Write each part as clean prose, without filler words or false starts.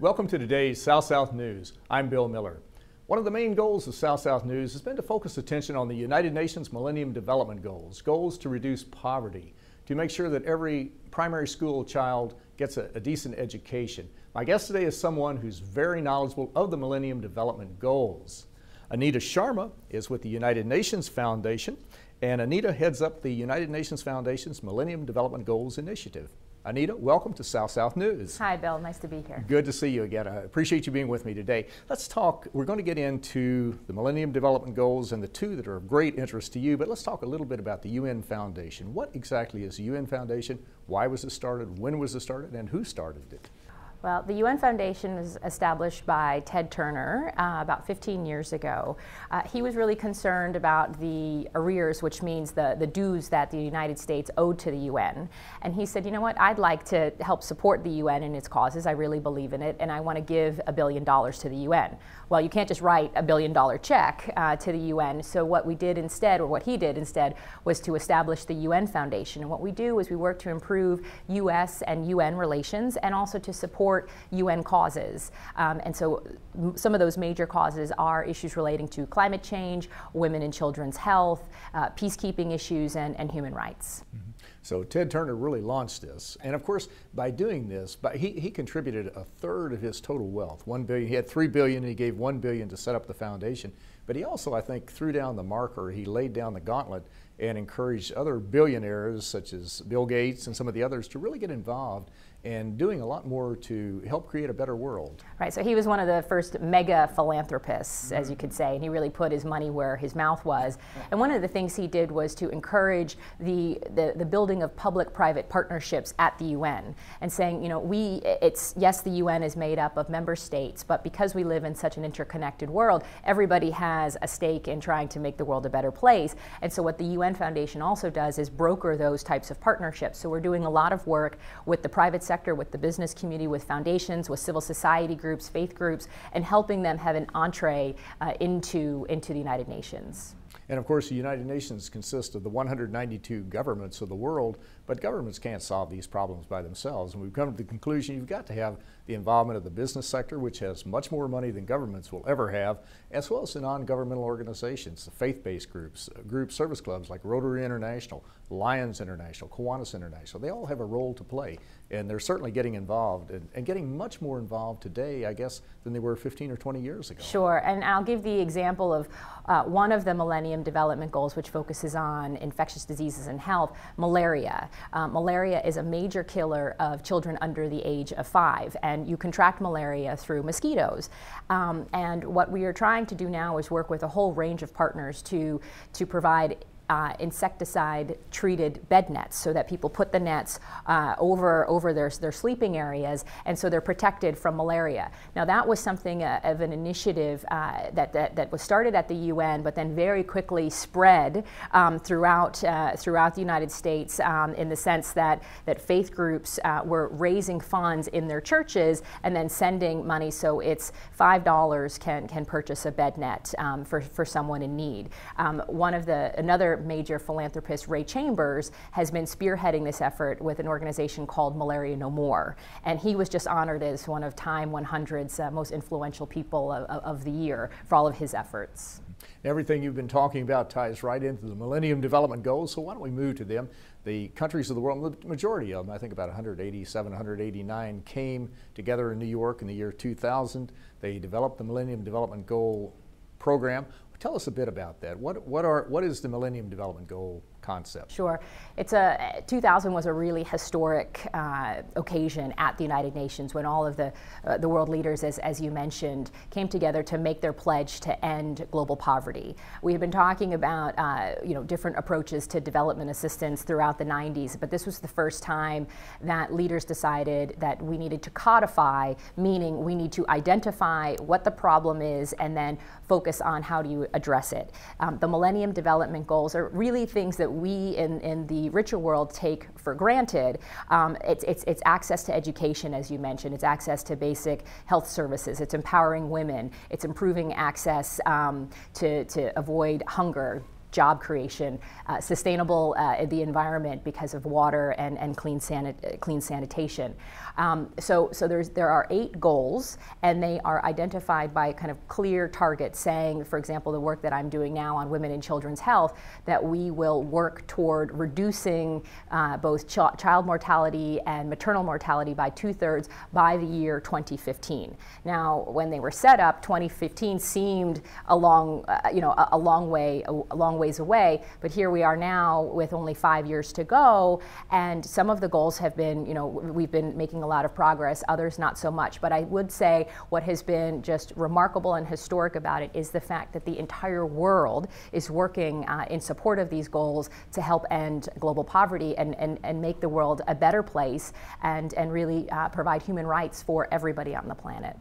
Welcome to today's South-South News. I'm Bill Miller. One of the main goals of South-South News has been to focus attention on the United Nations Millennium Development Goals, goals to reduce poverty, to make sure that every primary school child gets a decent education. My guest today is someone who's very knowledgeable of the Millennium Development Goals. Anita Sharma is with the United Nations Foundation, and Anita heads up the United Nations Foundation's Millennium Development Goals Initiative. Anita, welcome to South-South News. Hi, Bill. Nice to be here. Good to see you again. I appreciate you being with me today. Let's talk, we're going to get into the Millennium Development Goals and the two that are of great interest to you, but let's talk a little bit about the UN Foundation. What exactly is the UN Foundation? Why was it started? When was it started? And who started it? Well, the UN Foundation was established by Ted Turner about 15 years ago. He was really concerned about the arrears, which means the dues that the United States owed to the UN. And he said, you know what, I'd like to help support the UN and its causes. I really believe in it, and I want to give $1 billion to the UN. Well, you can't just write $1 billion check to the UN. So what we did instead, or what he did instead, was to establish the UN Foundation. And what we do is we work to improve US and UN relations and also to support UN causes. And so some of those major causes are issues relating to climate change, women and children's health, peacekeeping issues, and human rights. Mm-hmm. So Ted Turner really launched this. And of course, by doing this, he contributed a third of his total wealth, $1 billion. He had $3 billion, and he gave $1 billion to set up the foundation. But he also, I think, threw down the marker. He laid down the gauntlet and encouraged other billionaires, such as Bill Gates and some of the others, to really get involved and doing a lot more to help create a better world. Right, so he was one of the first mega philanthropists, as you could say, and he really put his money where his mouth was. And one of the things he did was to encourage the building of public-private partnerships at the UN, and saying, you know, yes, the UN is made up of member states, but because we live in such an interconnected world, everybody has a stake in trying to make the world a better place. And so what the UN Foundation also does is broker those types of partnerships. So we're doing a lot of work with the private sector, with the business community, with foundations, with civil society groups, faith groups, and helping them have an entree into the United Nations. And of course, the United Nations consists of the 192 governments of the world, but governments can't solve these problems by themselves. And we've come to the conclusion you've got to have the involvement of the business sector, which has much more money than governments will ever have, as well as the non-governmental organizations, the faith-based groups, service clubs like Rotary International, Lions International, Kiwanis International. They all have a role to play, and they're certainly getting involved and getting much more involved today, I guess, than they were 15 or 20 years ago. Sure, and I'll give the example of one of the Millennium Development Goals, which focuses on infectious diseases and health, malaria. Malaria is a major killer of children under the age of 5, and you contract malaria through mosquitoes. And what we are trying to do now is work with a whole range of partners to provide insecticide-treated bed nets, so that people put the nets over their sleeping areas, and so they're protected from malaria. Now, that was something of an initiative that was started at the UN, but then very quickly spread throughout the United States, in the sense that faith groups were raising funds in their churches and then sending money, so it's $5 can purchase a bed net for someone in need. Another major philanthropist, Ray Chambers, has been spearheading this effort with an organization called Malaria No More. And he was just honored as one of Time 100's most influential people of the year for all of his efforts. Everything you've been talking about ties right into the Millennium Development Goals, so why don't we move to them? The countries of the world, the majority of them, I think about 187, 189, came together in New York in the year 2000. They developed the Millennium Development Goal program. Tell us a bit about that. What is the Millennium Development Goal concept? Sure. 2000 was a really historic occasion at the United Nations, when all of the world leaders, as you mentioned, came together to make their pledge to end global poverty. We have been talking about different approaches to development assistance throughout the 90s, but this was the first time that leaders decided that we needed to codify, meaning we need to identify what the problem is and then focus on how do you address it. The Millennium Development Goals are really things that we in the richer world take for granted. It's access to education, as you mentioned. It's access to basic health services. It's empowering women. It's improving access to avoid hunger, job creation, sustainable the environment because of water and clean sanitation. So there are 8 goals, and they are identified by kind of clear targets, saying, for example, the work that I'm doing now on women and children's health, that we will work toward reducing both child mortality and maternal mortality by 2/3 by the year 2015. Now, when they were set up, 2015 seemed a long ways away, but here we are now with only 5 years to go, and some of the goals have been, we've been making a lot of progress, others not so much. But I would say what has been just remarkable and historic about it is the fact that the entire world is working in support of these goals to help end global poverty and make the world a better place and really provide human rights for everybody on the planet.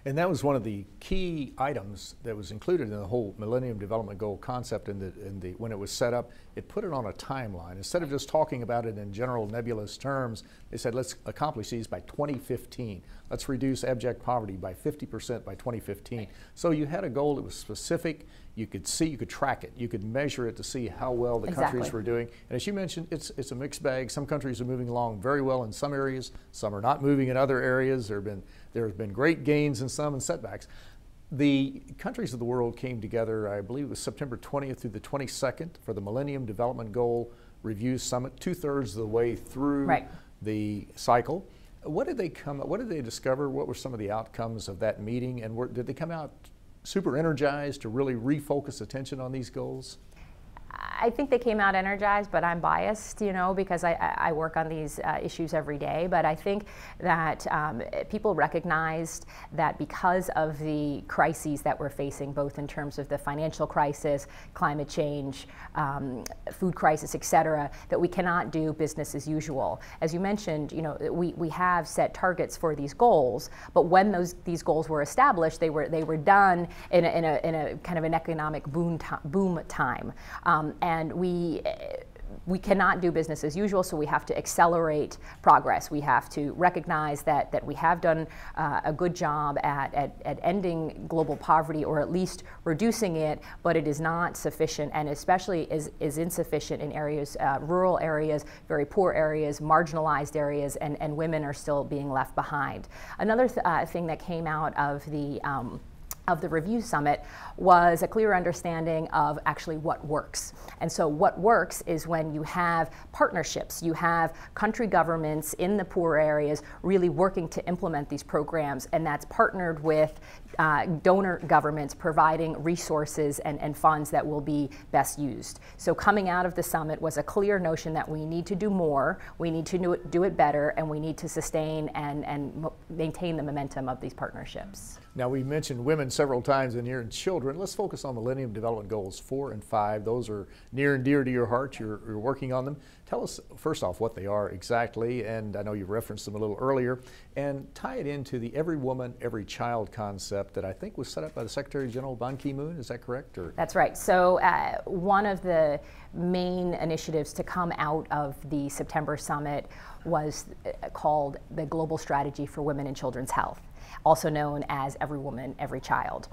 And that was one of the key items that was included in the whole Millennium Development Goal concept when it was set up. It put it on a timeline. Instead of just talking about it in general nebulous terms, they said, let's accomplish these by 2015. Let's reduce abject poverty by 50% by 2015. So you had a goal that was specific. You could see, you could track it, you could measure it to see how well the countries were doing. And as you mentioned, it's a mixed bag. Some countries are moving along very well in some areas, some are not moving in other areas. There have been great gains in some and setbacks. The countries of the world came together, I believe it was September 20th through the 22nd for the Millennium Development Goal Review Summit, 2/3 of the way through the cycle. What did they discover? What were some of the outcomes of that meeting? And did they come out super energized to really refocus attention on these goals? I think they came out energized, but I'm biased, because I work on these issues every day. But I think that people recognized that because of the crises that we're facing, both in terms of the financial crisis, climate change, food crisis, et cetera, that we cannot do business as usual. As you mentioned, we have set targets for these goals, but when these goals were established, they were done in a kind of an economic boom time. And we cannot do business as usual, so we have to accelerate progress. We have to recognize that we have done a good job at ending global poverty, or at least reducing it, but it is not sufficient, and especially is insufficient in areas, rural areas, very poor areas, marginalized areas, and women are still being left behind. Another thing that came out of the Review Summit was a clear understanding of actually what works. And so what works is when you have partnerships, you have country governments in the poor areas really working to implement these programs, and that's partnered with donor governments providing resources and funds that will be best used. So coming out of the summit was a clear notion that we need to do more, we need to do it better, and we need to sustain and maintain the momentum of these partnerships. Now, we mentioned women several times in here, and children. Let's focus on Millennium Development Goals 4 and 5. Those are near and dear to your heart. You're working on them. Tell us, first off, what they are exactly, and I know you referenced them a little earlier, and tie it into the every woman, every child concept that I think was set up by the Secretary General Ban Ki-moon. Is that correct? That's right. So one of the main initiatives to come out of the September summit was called the Global Strategy for Women and Children's Health, also known as Every Woman, Every Child.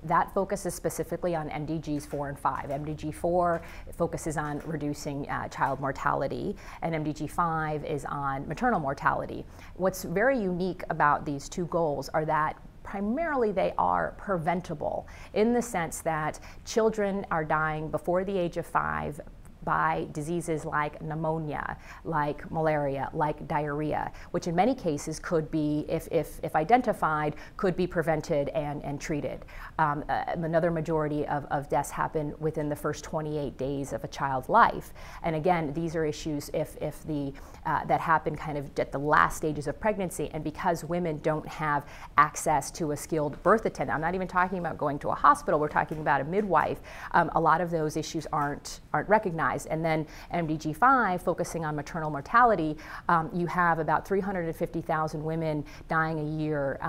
That focuses specifically on MDGs 4 and 5. MDG 4 focuses on reducing child mortality, and MDG 5 is on maternal mortality. What's very unique about these two goals are that primarily they are preventable, in the sense that children are dying before the age of 5 by diseases like pneumonia, like malaria, like diarrhea, which in many cases could be, if identified, could be prevented and treated. Another majority of deaths happen within the first 28 days of a child's life. And again, these are issues that happen kind of at the last stages of pregnancy, and because women don't have access to a skilled birth attendant, I'm not even talking about going to a hospital, we're talking about a midwife, a lot of those issues aren't recognized. recognized. And then MDG 5, focusing on maternal mortality, you have about 350,000 women dying a year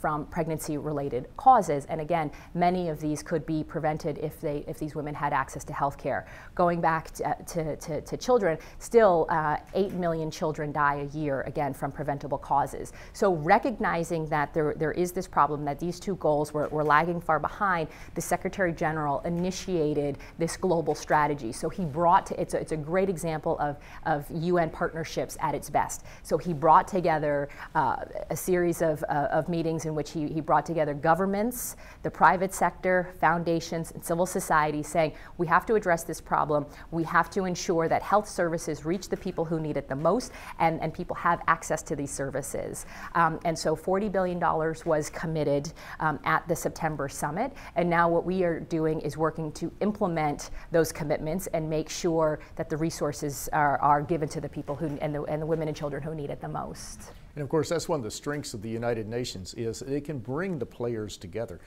from pregnancy-related causes. And again, many of these could be prevented if these women had access to health care. Going back to children, still 8 million children die a year, again, from preventable causes. So recognizing that there is this problem, that these two goals were lagging far behind, the Secretary General initiated this global strategy. So he brought, it's a great example of UN partnerships at its best. So he brought together a series of meetings in which he brought together governments, the private sector, foundations, and civil society, saying we have to address this problem. We have to ensure that health services reach the people who need it the most, and people have access to these services. And so $40 billion was committed at the September summit. And now what we are doing is working to implement those commitments and make sure that the resources are given to the people who, and the women and children who need it the most. And of course, that's one of the strengths of the United Nations, is it can bring the players together.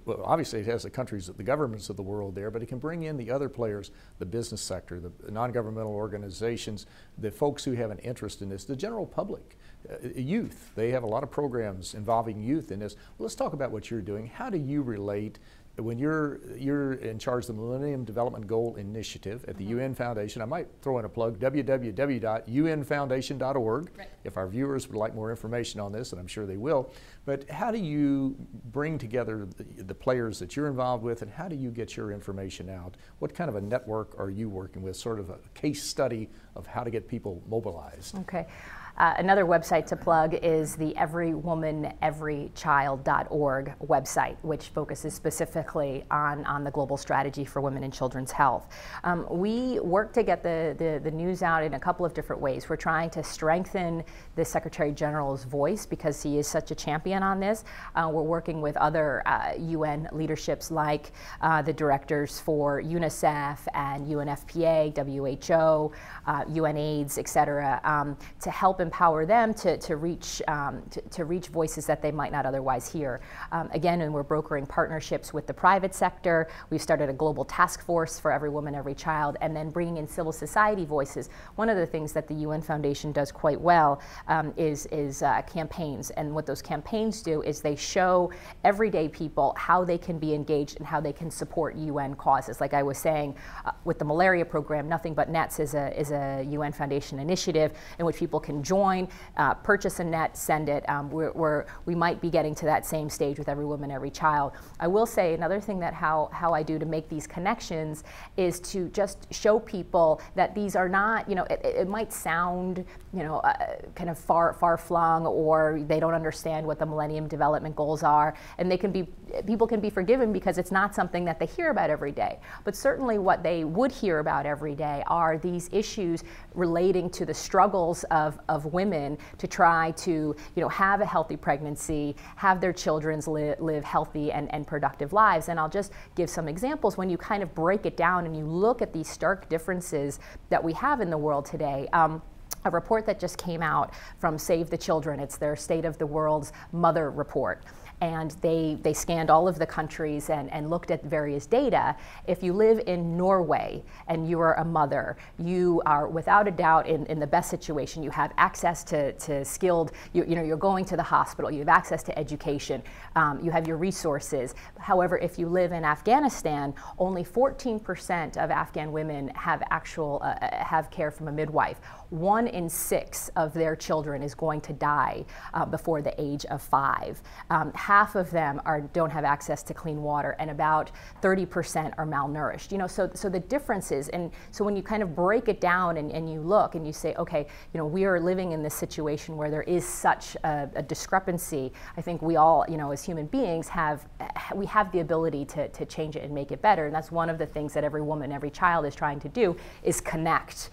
Well, obviously, it has the countries, the governments of the world there, but it can bring in the other players, the business sector, the non-governmental organizations, the folks who have an interest in this, the general public, youth. They have a lot of programs involving youth in this. Well, let's talk about what you're doing. How do you relate when you're in charge of the Millennium Development Goal Initiative at the UN Foundation? I might throw in a plug, www.unfoundation.org, right, if our viewers would like more information on this, and I'm sure they will. But how do you bring together the players that you're involved with, and how do you get your information out? What kind of a network are you working with, sort of a case study of how to get people mobilized? Okay. Another website to plug is the everywomaneverychild.org website, which focuses specifically on the global strategy for women and children's health. We work to get the news out in a couple of different ways. We're trying to strengthen the Secretary General's voice because he is such a champion on this. We're working with other UN leaderships like the directors for UNICEF and UNFPA, WHO, UNAIDS, et cetera, to help empower them to reach voices that they might not otherwise hear. Again, and we're brokering partnerships with the private sector. We've started a global task force for Every Woman, Every Child, and then bringing in civil society voices. One of the things that the UN Foundation does quite well is campaigns, and what those campaigns do is they show everyday people how they can be engaged and how they can support UN causes. Like I was saying, with the malaria program, Nothing But Nets is a UN Foundation initiative in which people can join, purchase a net, send it. We might be getting to that same stage with Every Woman, Every Child. I will say another thing that how I do to make these connections is to just show people that these are not, it might sound, kind of far-flung, or they don't understand what the Millennium Development Goals are, and people can be forgiven because it's not something that they hear about every day. But certainly what they would hear about every day are these issues relating to the struggles of women to try to have a healthy pregnancy, have their children live healthy and productive lives. And I'll just give some examples. When you kind of break it down and you look at these stark differences that we have in the world today, a report that just came out from Save the Children, it's their State of the World's Mother Report. And they scanned all of the countries and looked at various data. If you live in Norway and you are a mother, you are without a doubt in the best situation. You have access to skilled, you're going to the hospital, you have access to education, you have your resources. However, if you live in Afghanistan, only 14% of Afghan women have have care from a midwife. 1 in 6 of their children is going to die before the age of 5. Half of them don't have access to clean water, and about 30% are malnourished. So the differences, and so when you kind of break it down and you look and you say, okay, we are living in this situation where there is such a discrepancy. I think we all, as human beings, have the ability to change it and make it better, and that's one of the things that Every Woman, Every Child is trying to do, is connect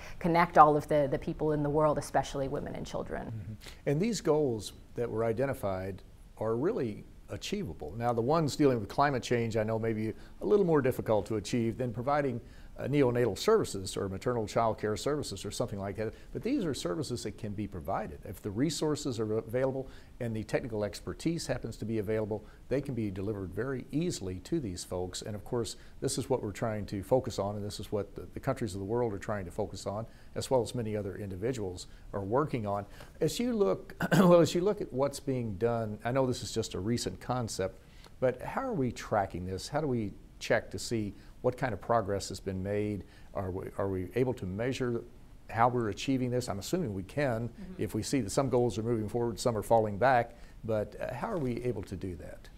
all of the people in the world, especially women and children. Mm-hmm. And these goals that were identified are really achievable. Now, the ones dealing with climate change, I know may be a little more difficult to achieve than providing neonatal services or maternal child care services or something like that. But these are services that can be provided. If the resources are available and the technical expertise happens to be available, they can be delivered very easily to these folks. And of course, this is what we're trying to focus on, and this is what the countries of the world are trying to focus on, as well as many other individuals are working on. As you look, well, as you look at what's being done, I know this is just a recent concept, but how are we tracking this? How do we check to see what kind of progress has been made? Are we able to measure how we're achieving this? I'm assuming we can if we see that some goals are moving forward, some are falling back, but how are we able to do that?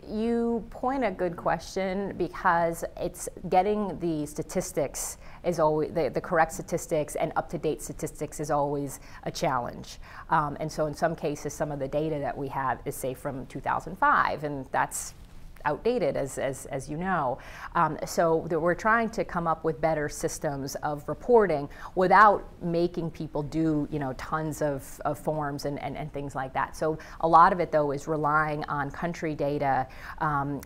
You point a good question, because it's getting the statistics is always, the correct statistics and up-to-date statistics is always a challenge. And so in some cases, some of the data that we have is, say, from 2005, and that's outdated, as you know. So we're trying to come up with better systems of reporting without making people do, tons of forms and things like that. So a lot of it, though, is relying on country data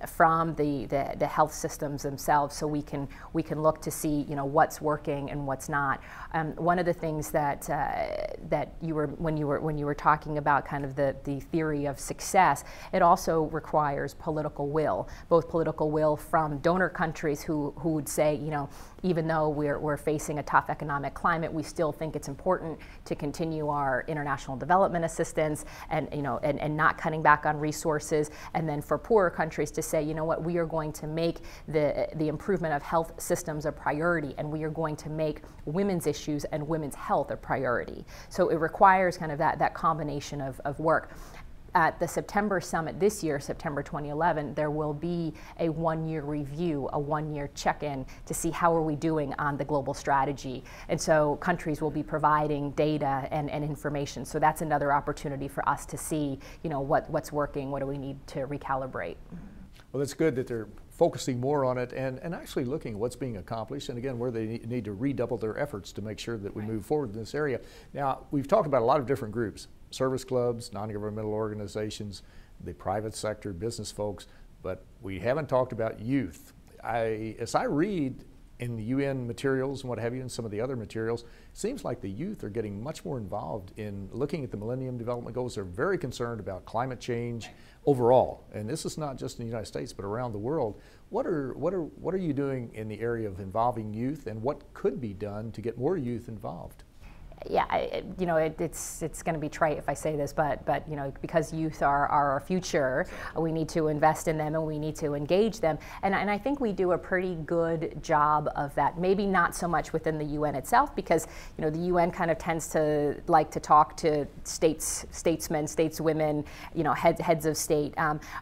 from the health systems themselves, so we can look to see, what's working and what's not. One of the things that when you were talking about kind of the theory of success, it also requires political will. Both political will from donor countries who would say, even though we're facing a tough economic climate, we still think it's important to continue our international development assistance and not cutting back on resources. And then for poorer countries to say, what, we are going to make the improvement of health systems a priority, and we are going to make women's issues and women's health a priority. So it requires kind of that combination of work. At the September summit this year, September 2011, there will be a one-year review, a one-year check-in to see how are we doing on the global strategy. And so countries will be providing data and information. So that's another opportunity for us to see, what's working, what do we need to recalibrate. Well, it's good that they're focusing more on it and actually looking at what's being accomplished, and again, where they need to redouble their efforts to make sure that we move forward in this area. Now, we've talked about a lot of different groups: service clubs, non-governmental organizations, the private sector, business folks, but we haven't talked about youth. As I read in the UN materials and what have you, and some of the other materials, it seems like the youth are getting much more involved in looking at the Millennium Development Goals. They're very concerned about climate change overall, and this is not just in the United States, but around the world. What are you doing in the area of involving youth, and what could be done to get more youth involved? Yeah, it's going to be trite if I say this, but because youth are our future, we need to invest in them and we need to engage them. And I think we do a pretty good job of that. Maybe not so much within the UN itself, because the UN kind of tends to like to talk to statesmen, stateswomen, heads of state.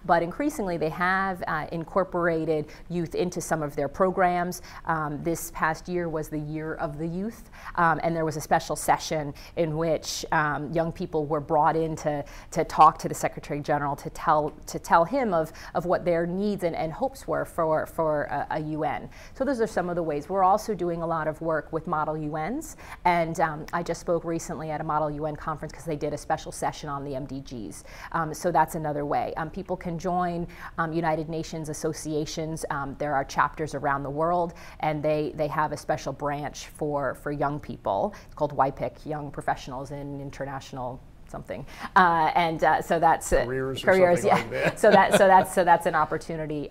But increasingly, they have incorporated youth into some of their programs. This past year was the Year of the Youth, and there was a special session in which young people were brought in to talk to the Secretary General, to tell him of what their needs and hopes were for a UN. So those are some of the ways. We're also doing a lot of work with Model UNs, and I just spoke recently at a Model UN conference because they did a special session on the MDGs. So that's another way. People can join United Nations associations. There are chapters around the world, and they have a special branch for young people. It's called YPIC, Young Professionals in International something, so that's careers, yeah. Like that. so that's an opportunity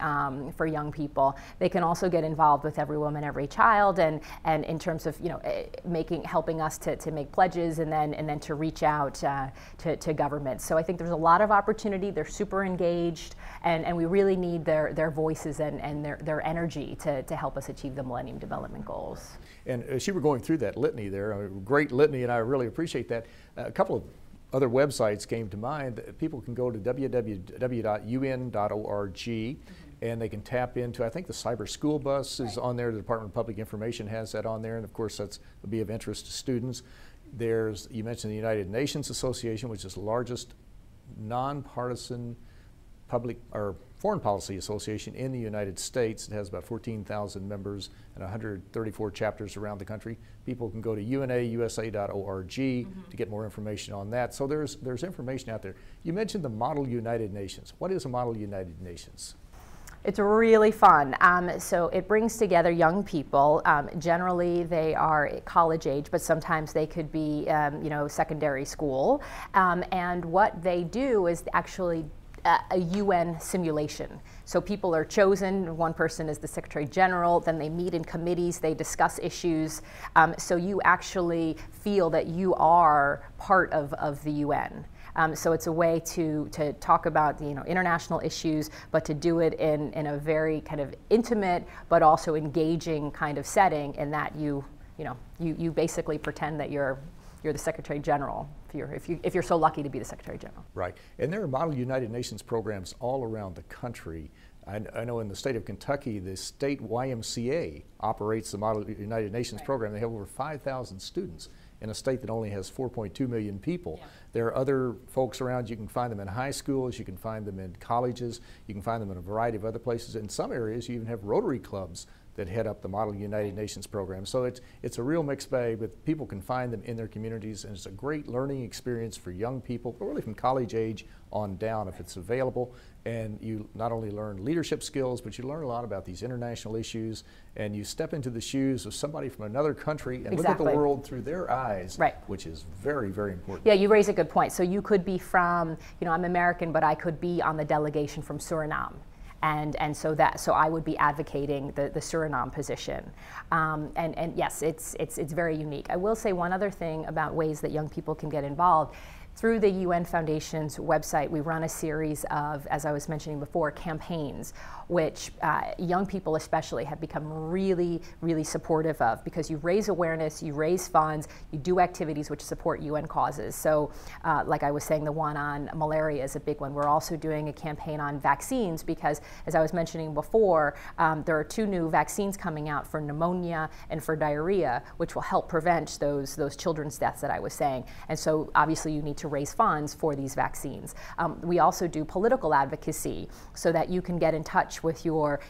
for young people. They can also get involved with Every Woman, Every Child, and in terms of helping us to make pledges and then to reach out to governments. So I think there's a lot of opportunity. They're super engaged, and we really need their voices and their energy to help us achieve the Millennium Development Goals. And as you were going through that litany there, a great litany, and I really appreciate that. A couple of other websites came to mind. People can go to www.un.org and they can tap into, I think the Cyber School Bus is on there. The Department of Public Information has that on there, and of course that's will be of interest to students. You mentioned the United Nations Association, which is the largest nonpartisan public or foreign policy association in the United States. It has about 14,000 members and 134 chapters around the country. People can go to unausa.org to get more information on that. So there's information out there. You mentioned the Model United Nations. What is a Model United Nations? It's really fun. So it brings together young people. Generally, they are college age, but sometimes they could be, secondary school. And what they do is actually a UN simulation. So people are chosen, one person is the Secretary General, then they meet in committees, they discuss issues. So you actually feel that you are part of the UN. So it's a way to talk about international issues, but to do it in a very kind of intimate but also engaging kind of setting, in that you basically pretend that you're the Secretary General if you're so lucky to be the Secretary General. Right, and there are Model United Nations programs all around the country. I know in the state of Kentucky, the state YMCA operates the Model United Nations program. They have over 5,000 students in a state that only has 4.2 million people. Yeah. There are other folks around. You can find them in high schools, you can find them in colleges, you can find them in a variety of other places. In some areas, you even have Rotary clubs that head up the Model United Nations program. So it's a real mixed bag, but people can find them in their communities, and it's a great learning experience for young people, really from college age on down if it's available. And you not only learn leadership skills, but you learn a lot about these international issues, and you step into the shoes of somebody from another country and look at the world through their eyes, right, which is very, very important. Yeah, you raise a good point. So you could be from, I'm American, but I could be on the delegation from Suriname. And so I would be advocating the Suriname position, and yes, it's very unique. I will say one other thing about ways that young people can get involved. Through the UN Foundation's website, we run a series of, as I was mentioning before, campaigns, which young people especially have become really, really supportive of, because you raise awareness, you raise funds, you do activities which support UN causes. So like I was saying, the one on malaria is a big one. We're also doing a campaign on vaccines because, as I was mentioning before, there are 2 new vaccines coming out for pneumonia and for diarrhea, which will help prevent those children's deaths that I was saying. And so obviously you need to raise funds for these vaccines. We also do political advocacy, so that you can get in touch with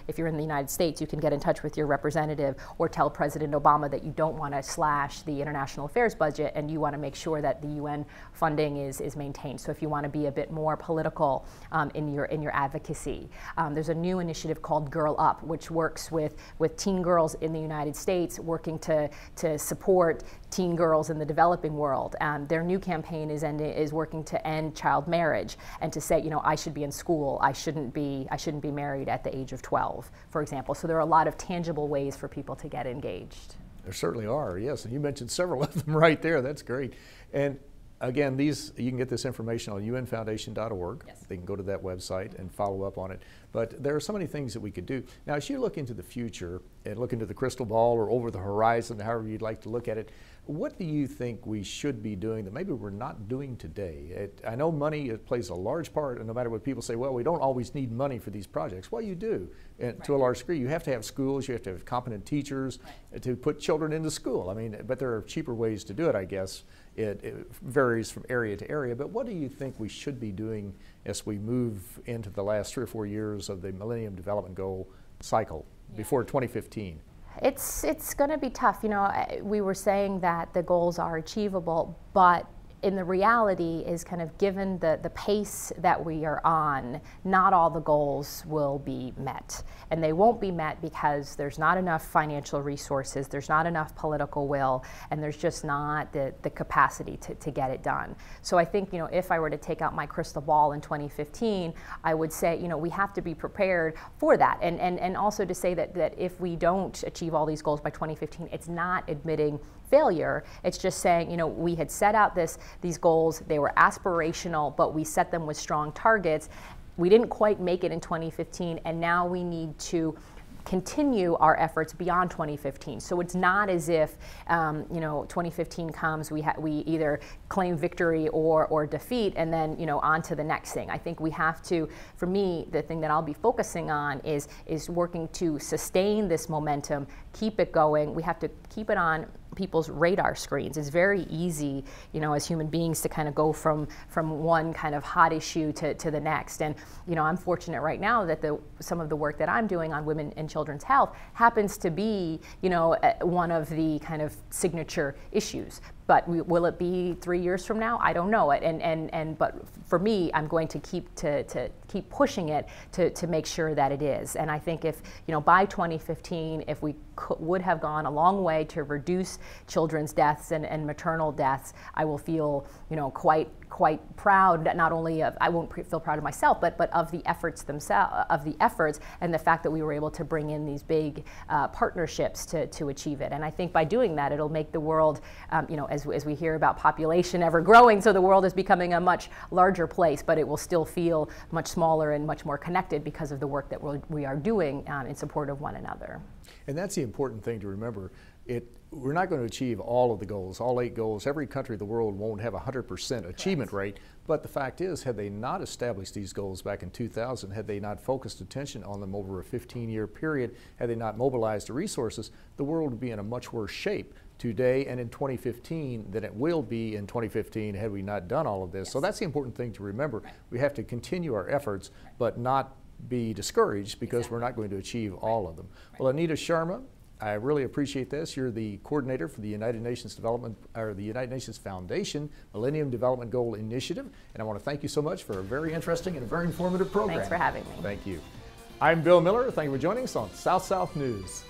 if you're in the United States, you can get in touch with your representative or tell President Obama that you don't want to slash the international affairs budget and you want to make sure that the UN funding is maintained. So if you want to be a bit more political in your advocacy. There's a new initiative called Girl Up, which works with teen girls in the United States, working to support teen girls in the developing world. Their new campaign is working to end child marriage and to say, I should be in school, I shouldn't be married at the age of 12, for example. So there are a lot of tangible ways for people to get engaged. There certainly are, yes, and you mentioned several of them right there. That's great. And again, you can get this information on unfoundation.org. Yes. They can go to that website and follow up on it. But there are so many things that we could do. Now, as you look into the future and look into the crystal ball or over the horizon, however you'd like to look at it, what do you think we should be doing that maybe we're not doing today? I know money plays a large part, and no matter what people say, well, we don't always need money for these projects. Well, you do, and to a large degree. You have to have schools, you have to have competent teachers to put children into school. I mean, but there are cheaper ways to do it, I guess. It varies from area to area, but what do you think we should be doing as we move into the last 3 or 4 years of the Millennium Development Goal cycle before 2015? It's going to be tough. We were saying that the goals are achievable, but in the reality is kind of given the pace that we are on, not all the goals will be met. And they won't be met because there's not enough financial resources, there's not enough political will, and there's just not the capacity to get it done. So I think, if I were to take out my crystal ball in 2015, I would say, we have to be prepared for that. And also to say that if we don't achieve all these goals by 2015, it's not admitting failure. It's just saying, we had set out these goals, they were aspirational, but we set them with strong targets. We didn't quite make it in 2015, and now we need to continue our efforts beyond 2015. So it's not as if 2015 comes, we either claim victory or defeat, and then on to the next thing. I think we have to, for me, the thing that I'll be focusing on is working to sustain this momentum, keep it going. We have to keep it on people's radar screens. It's very easy, as human beings to kind of go from one kind of hot issue to the next. And I'm fortunate right now that some of the work that I'm doing on women and children's health happens to be one of the kind of signature issues. But will it be 3 years from now? I don't know it. But for me, I'm going to keep pushing it to make sure that it is. And I think if, by 2015, if we would have gone a long way to reduce children's deaths and maternal deaths, I will feel, quite proud, that not only of, I won't feel proud of myself, but of the efforts themselves, and the fact that we were able to bring in these big partnerships to achieve it. And I think by doing that, it'll make the world, as we hear about population ever growing, so the world is becoming a much larger place, but it will still feel much smaller and much more connected because of the work that we are doing in support of one another. And that's the important thing to remember. We're not going to achieve all of the goals, all 8 goals. Every country of the world won't have a 100% achievement rate, but the fact is, had they not established these goals back in 2000, had they not focused attention on them over a 15-year period, had they not mobilized the resources, the world would be in a much worse shape today and in 2015 than it will be in 2015 had we not done all of this. Yes. So that's the important thing to remember. We have to continue our efforts, but not be discouraged because we're not going to achieve all of them. Well, Anita Sharma, I really appreciate this. You're the coordinator for the United Nations Foundation Millennium Development Goal Initiative, and I want to thank you so much for a very interesting and a very informative program. Thanks for having me. Thank you. I'm Bill Miller. Thank you for joining us on South South News.